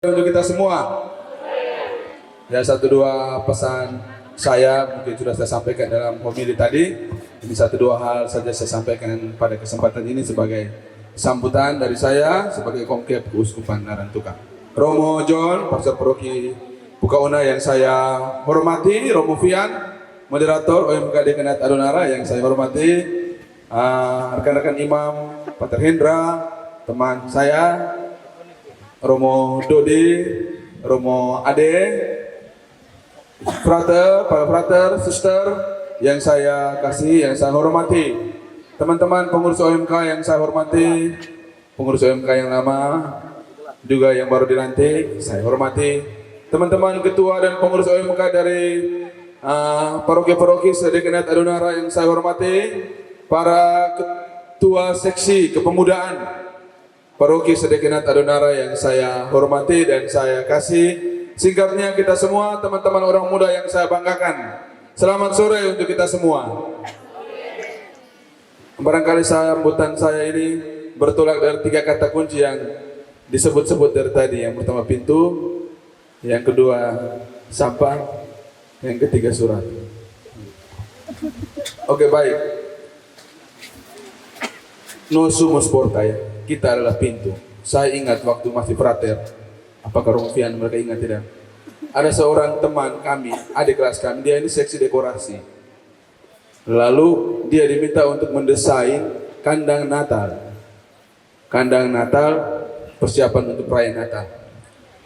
Untuk kita semua. Ya, satu dua pesan saya mungkin sudah saya sampaikan dalam homili tadi. Ini satu dua hal saja saya sampaikan pada kesempatan ini sebagai sambutan dari saya sebagai Kongkep Keuskupan Narantuka. Romo John, Pastor Paroki Pukauna yang saya hormati, Romo Fian, moderator OMKD Kenat Adonara yang saya hormati, rekan-rekan imam, Pater Hendra, teman saya, Romo Dodi, Romo Ade, para frater, suster yang saya kasih, yang saya hormati, teman-teman pengurus OMK yang saya hormati, pengurus OMK yang lama, juga yang baru dilantik, saya hormati, teman-teman ketua dan pengurus OMK dari paroki-paroki Sedekenat Adonara yang saya hormati, para ketua seksi kepemudaan Paroki Sedekenat Adonara yang saya hormati dan saya kasih. Singkatnya kita semua teman-teman orang muda yang saya banggakan. Selamat sore untuk kita semua. Barangkali sambutan saya ini bertolak dari 3 kata kunci yang disebut-sebut dari tadi. Yang pertama pintu, yang kedua sampah, yang ketiga surat. Oke, baik. No sumus porta. Kita adalah pintu. Saya ingat waktu masih frater. Apakah Romo Fian mereka ingat tidak? Ada seorang teman kami, adik kelas kami, dia ini seksi dekorasi. Lalu dia diminta untuk mendesain kandang Natal. Kandang Natal, persiapan untuk perayaan Natal.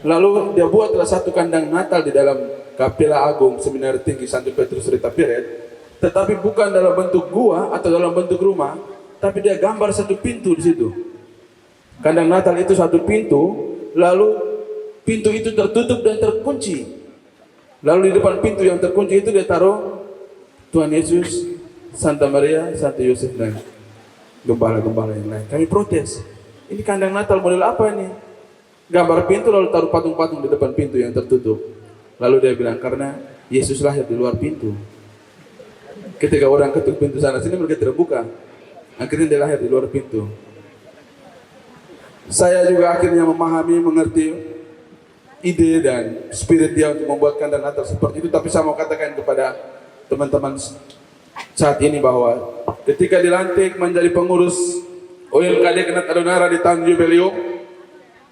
Lalu dia buatlah satu kandang Natal di dalam Kapela Agung Seminari Tinggi Santo Petrus Rita Piret, tetapi bukan dalam bentuk gua atau dalam bentuk rumah, tapi dia gambar satu pintu di situ. Kandang Natal itu satu pintu, lalu pintu itu tertutup dan terkunci. Lalu di depan pintu yang terkunci itu dia taruh Tuhan Yesus, Santa Maria, Santo Yosef dan gembala-gembala yang lain. Kami protes. Ini kandang Natal model apa ini? Gambar pintu lalu taruh patung-patung di depan pintu yang tertutup. Lalu dia bilang karena Yesus lahir di luar pintu. Ketika orang ketuk pintu sana sini mereka tidak buka. Akhirnya dia lahir di luar pintu. Saya juga akhirnya memahami, mengerti ide dan spirit dia untuk membuat kandang Natal seperti itu. Tapi saya mau katakan kepada teman-teman saat ini bahwa ketika dilantik menjadi pengurus OMKD Kenat Adonara di tahun jubileum,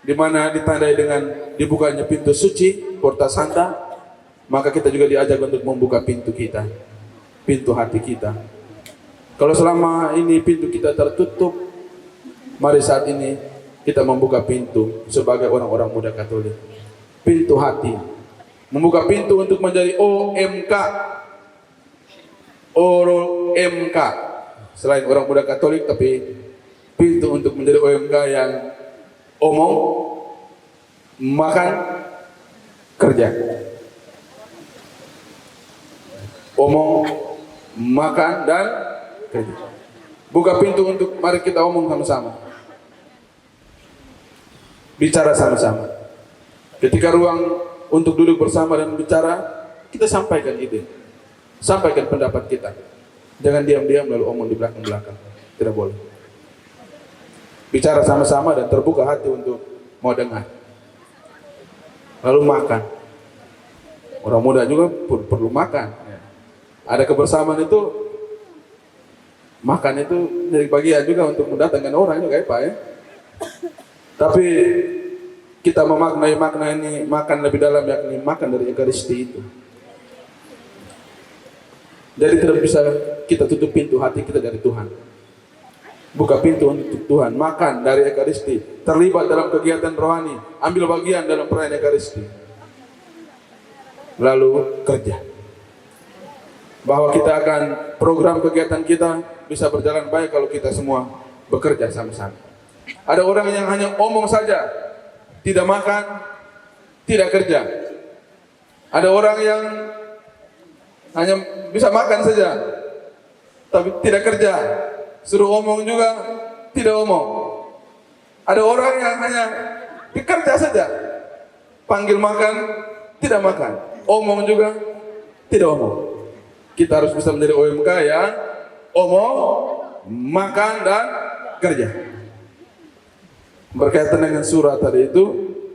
di mana ditandai dengan dibukanya pintu suci, Porta Santa, maka kita juga diajak untuk membuka pintu kita, pintu hati kita. Kalau selama ini pintu kita tertutup, mari saat ini kita membuka pintu sebagai orang-orang muda Katolik. Pintu hati. Membuka pintu untuk menjadi OMK. OMK. Selain orang muda Katolik, tapi pintu untuk menjadi OMK yang omong, makan, kerja. Omong, makan, dan kerja. Buka pintu untuk mari kita omong sama-sama. Bicara sama-sama. Ketika ruang untuk duduk bersama dan bicara, kita sampaikan ide, sampaikan pendapat kita. Jangan diam-diam lalu omong di belakang-belakang. Tidak boleh. Bicara sama-sama dan terbuka hati untuk mau dengar. Lalu makan. Orang muda juga perlu makan. Ada kebersamaan itu, makan itu jadi bagian juga untuk mendatangkan orang juga ya Pak ya. Tapi kita memaknai makna ini makan lebih dalam, yakni makan dari Ekaristi itu. Jadi tidak bisa kita tutup pintu hati kita dari Tuhan. Buka pintu untuk Tuhan, makan dari Ekaristi, terlibat dalam kegiatan rohani, ambil bagian dalam perayaan Ekaristi. Lalu kerja. Bahwa kita akan program kegiatan kita bisa berjalan baik kalau kita semua bekerja sama-sama. Ada orang yang hanya omong saja, tidak makan, tidak kerja. Ada orang yang hanya bisa makan saja, tapi tidak kerja. Suruh omong juga, tidak omong. Ada orang yang hanya bekerja saja, panggil makan, tidak makan. Omong juga, tidak omong. Kita harus bisa menjadi OMK yang omong, makan, dan kerja. Berkaitan dengan surat tadi itu,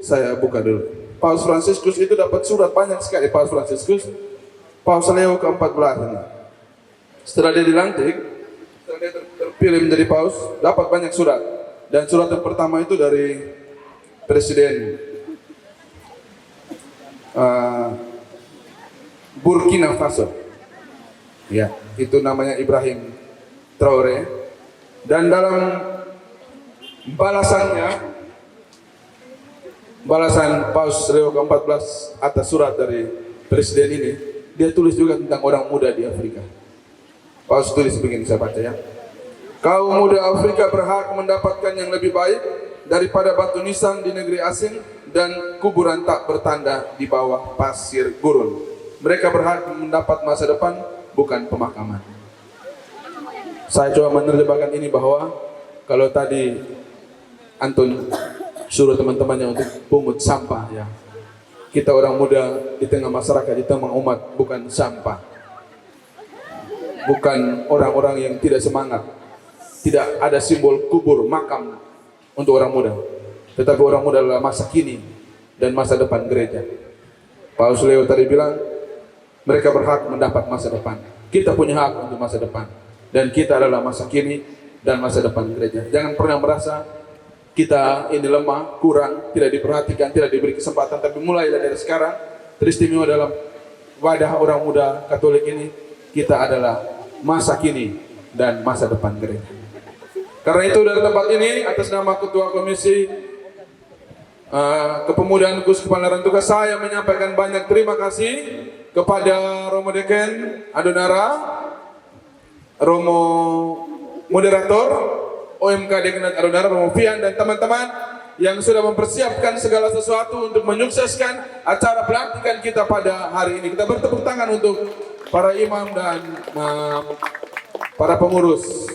saya buka dulu. Paus Fransiskus itu dapat surat banyak sekali. Paus Fransiskus, Paus Leo ke-14 ini. Setelah dia dilantik, setelah dia terpilih menjadi paus, dapat banyak surat. Dan surat yang pertama itu dari Presiden Burkina Faso. Ya, itu namanya Ibrahim Traoré. Dan dalam balasan Paus Leo ke-14 atas surat dari presiden ini, dia tulis juga tentang orang muda di Afrika. Paus tulis begini, saya baca ya. Kaum muda Afrika berhak mendapatkan yang lebih baik daripada batu nisan di negeri asing dan kuburan tak bertanda di bawah pasir gurun. Mereka berhak mendapat masa depan, bukan pemakaman. Saya coba menerjemahkan ini bahwa kalau tadi Anton suruh teman-temannya untuk pungut sampah, ya, kita orang muda di tengah masyarakat, di tengah umat, bukan sampah, bukan orang-orang yang tidak semangat, tidak ada simbol kubur, makam untuk orang muda, tetapi orang muda adalah masa kini dan masa depan gereja. Paus Leo tadi bilang mereka berhak mendapat masa depan. Kita punya hak untuk masa depan, dan kita adalah masa kini dan masa depan gereja. Jangan pernah merasa kita ini lemah, kurang, tidak diperhatikan, tidak diberi kesempatan. Tapi mulailah dari sekarang, teristimewa dalam wadah orang muda Katolik ini, kita adalah masa kini dan masa depan gereja. Karena itu dari tempat ini, atas nama Ketua Komisi Kepemudaan Khusus Kepala Tugas, saya menyampaikan banyak terima kasih kepada Romo Deken Adonara, Romo Moderator OMK Dekanat Adonara, Romo Fian, dan teman-teman yang sudah mempersiapkan segala sesuatu untuk menyukseskan acara pelantikan kita pada hari ini. Kita bertepuk tangan untuk para imam dan para pengurus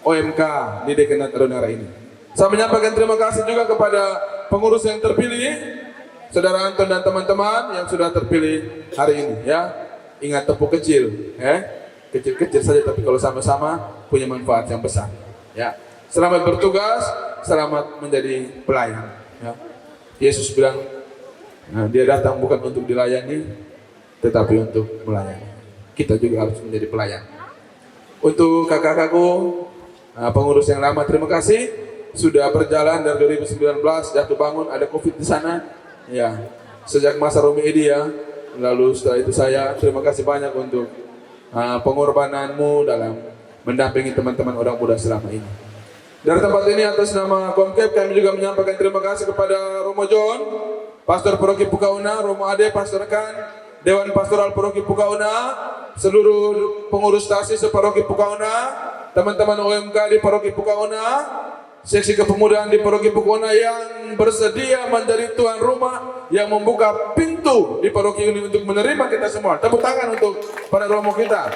OMK di Dekanat Adonara ini. Saya menyampaikan terima kasih juga kepada pengurus yang terpilih, Saudara Anton dan teman-teman yang sudah terpilih hari ini. Ya, ingat tepuk kecil, kecil-kecil saja, tapi kalau sama-sama punya manfaat yang besar. Ya, selamat bertugas, selamat menjadi pelayan. Ya. Yesus bilang, dia datang bukan untuk dilayani, tetapi untuk melayani. Kita juga harus menjadi pelayan. Untuk kakak-kakakku, pengurus yang lama, terima kasih sudah berjalan dari 2019, jatuh bangun, ada COVID di sana. Ya, sejak masa Romi Edi, ya. Lalu setelah itu saya terima kasih banyak untuk pengorbananmu dalam mendampingi teman-teman orang muda selama ini. Dari tempat ini atas nama Komkep kami juga menyampaikan terima kasih kepada Romo John, Pastor Paroki Pukauna, Romo Ade, Pastor Kan, Dewan Pastoral Paroki Pukauna, seluruh pengurus stasi separoki Pukauna, teman-teman OMK di Paroki Pukauna, seksi kepemudaan di Paroki Pukauna yang bersedia menjadi tuan rumah, yang membuka pintu di paroki ini untuk menerima kita semua. Tepuk tangan untuk para romo kita.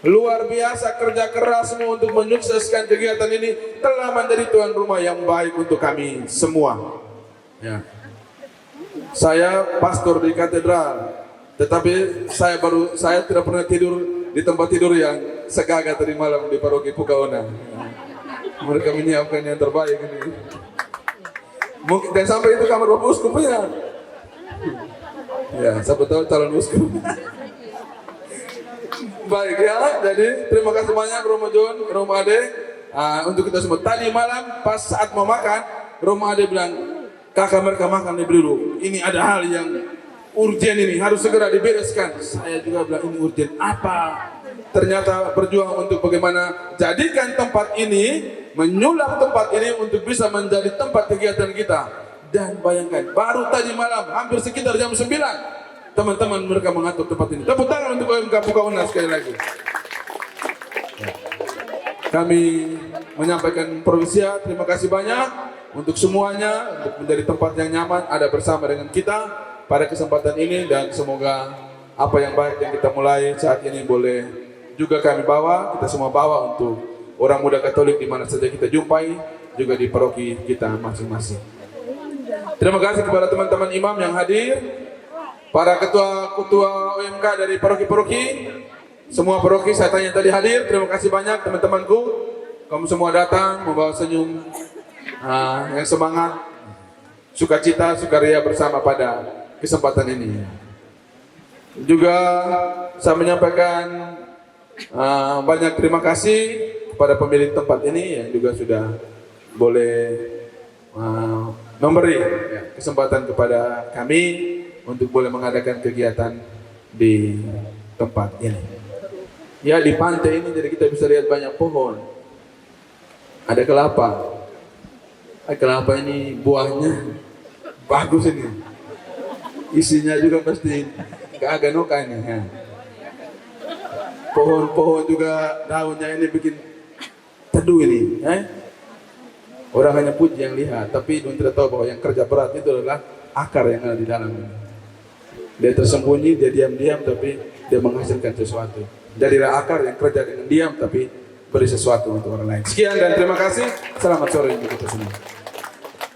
Luar biasa kerja kerasmu untuk menyukseskan kegiatan ini, telah menjadi tuan rumah yang baik untuk kami semua. Ya. Saya pastor di katedral, tetapi saya tidak pernah tidur di tempat tidur yang segagah tadi malam di Paroki Pukauna. Mereka menyiapkan yang terbaik ini. Mungkin dan sampai itu kamar Bapak Uskup punya. Ya, siapa tahu calon uskup. Baik ya, jadi terima kasih banyak Romo John, Romo Ade, untuk kita semua. Tadi malam pas saat mau makan, Romo Ade bilang, kakak mereka makan dulu. Ini ada hal yang urgen ini, harus segera dibereskan. Saya juga bilang, ini urgen apa? Ternyata berjuang untuk bagaimana jadikan tempat ini, menyulap tempat ini untuk bisa menjadi tempat kegiatan kita. Dan bayangkan, baru tadi malam, hampir sekitar jam 9, teman-teman mereka mengatur tempat ini. Tepuk tangan untuk OMK Pukauna sekali lagi. Kami menyampaikan provisia, terima kasih banyak untuk semuanya, untuk menjadi tempat yang nyaman, ada bersama dengan kita pada kesempatan ini, dan semoga apa yang baik yang kita mulai saat ini boleh juga kami bawa, kita semua bawa untuk orang muda Katolik di mana saja kita jumpai, juga di paroki kita masing-masing. Terima kasih kepada teman-teman imam yang hadir, para ketua-ketua OMK dari paroki-paroki, semua paroki saya tanya tadi hadir. Terima kasih banyak teman-temanku, kamu semua datang membawa senyum yang semangat, sukacita, sukaria bersama pada kesempatan ini. Juga saya menyampaikan banyak terima kasih kepada pemilik tempat ini yang juga sudah boleh memberi kesempatan kepada kami untuk boleh mengadakan kegiatan di tempat ini. Ya, di pantai ini jadi kita bisa lihat banyak pohon. Ada kelapa. Kelapa ini buahnya bagus ini. Isinya juga pasti keaganokan ya. Pohon-pohon juga daunnya ini bikin teduh ini. Orang hanya puji yang lihat, tapi tidak tahu bahwa yang kerja berat itu adalah akar yang ada di dalam ini. Dia tersembunyi, dia diam-diam, tapi dia menghasilkan sesuatu. Jadilah akar yang kerja dengan diam, tapi beri sesuatu untuk orang lain. Sekian dan terima kasih. Selamat sore untuk kita semua.